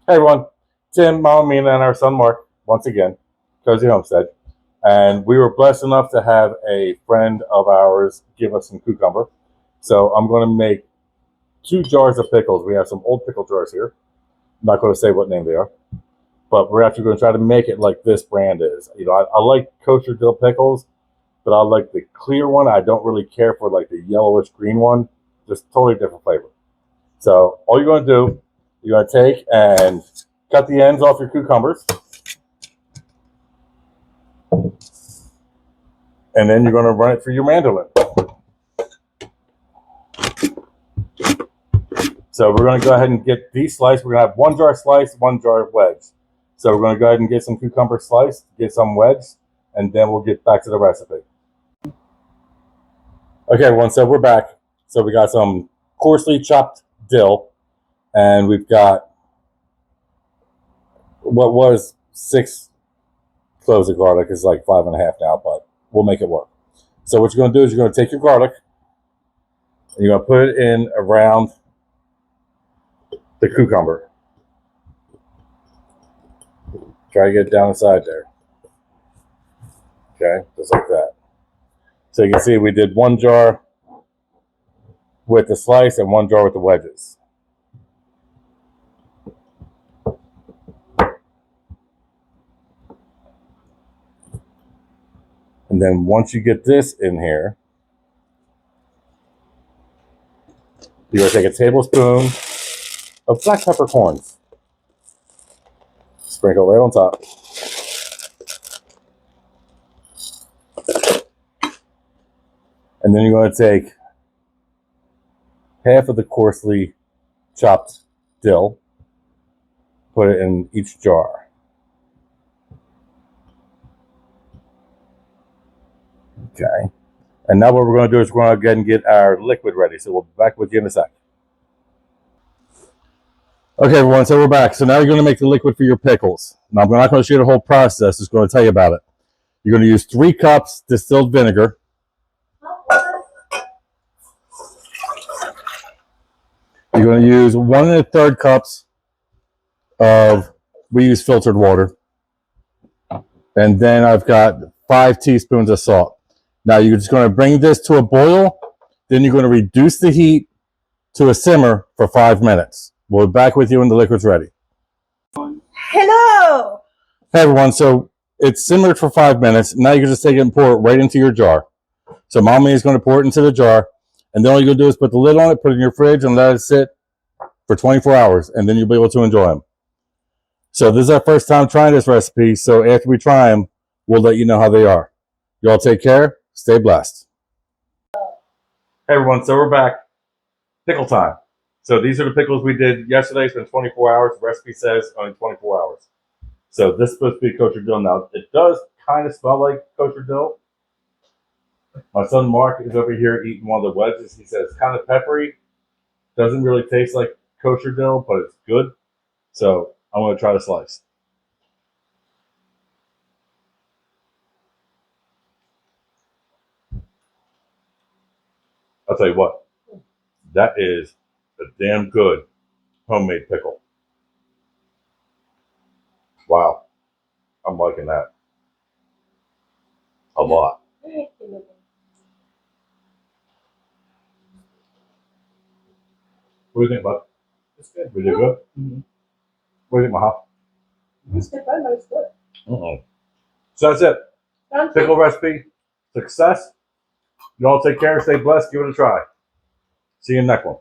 Hey everyone, Tim, Mom, me, and our son Mark, once again, Cozy Homestead. And we were blessed enough to have a friend of ours give us some cucumber. So I'm going to make 2 jars of pickles. We have some old pickle jars here. I'm not going to say what name they are. But we're actually going to try to make it like this brand is. You know, I like kosher dill pickles, but I like the clear one. I don't really care for like the yellowish green one. Just totally different flavor. So all you're going to do, you're going to take and cut the ends off your cucumbers. And then you're going to run it through your mandolin. So we're going to go ahead and get these sliced. We're going to have 1 jar sliced, 1 jar wedged. So we're going to go ahead and get some cucumber sliced, get some wedged, and then we'll get back to the recipe. Okay, everyone, so we're back. So we got some coarsely chopped dill, and we've got what was 6 cloves of garlic. It's like 5.5 now, but we'll make it work. So what you're going to do is you're going to take your garlic, and you're going to put it in around the cucumber. Try to get it down inside there. Okay, just like that. So you can see we did 1 jar with the slice and 1 jar with the wedges. And then once you get this in here, you're going to take a tablespoon of black peppercorns. Sprinkle right on top. And then you're going to take half of the coarsely chopped dill, put it in each jar. Okay. And now what we're going to do is we're going to go ahead and get our liquid ready. So we'll be back with you in a sec. Okay, everyone, so we're back. So now you're going to make the liquid for your pickles. Now, I'm not going to show you the whole process. Just going to tell you about it. You're going to use 3 cups distilled vinegar. You're going to use 1 1/3 cups of, we use filtered water. And then I've got 5 teaspoons of salt. Now you're just going to bring this to a boil. Then you're going to reduce the heat to a simmer for 5 minutes. We'll be back with you when the liquid's ready. Hello! Hey everyone, so it's simmered for 5 minutes. Now you can just take it and pour it right into your jar. So Mommy is going to pour it into the jar. And then all you're going to do is put the lid on it, put it in your fridge, and let it sit for 24 hours. And then you'll be able to enjoy them. So this is our first time trying this recipe. So after we try them, we'll let you know how they are. You all take care. Stay blessed. Hey everyone, so we're back. Pickle time. So these are the pickles we did yesterday. It's been 24 hours. The recipe says only 24 hours. So this is supposed to be kosher dill. Now, it does kind of smell like kosher dill. My son Mark is over here eating one of the wedges. He says it's kind of peppery. Doesn't really taste like kosher dill, but it's good. So I'm going to try the slice. I'll tell you what, that is a damn good homemade pickle. Wow, I'm liking that a lot. What do you think, bud? It's good. We did good? Mm-hmm. What do you think, Maha? It's different, but it's good. So that's it. Pickle recipe, success. You all take care, stay blessed, give it a try. See you in the next one.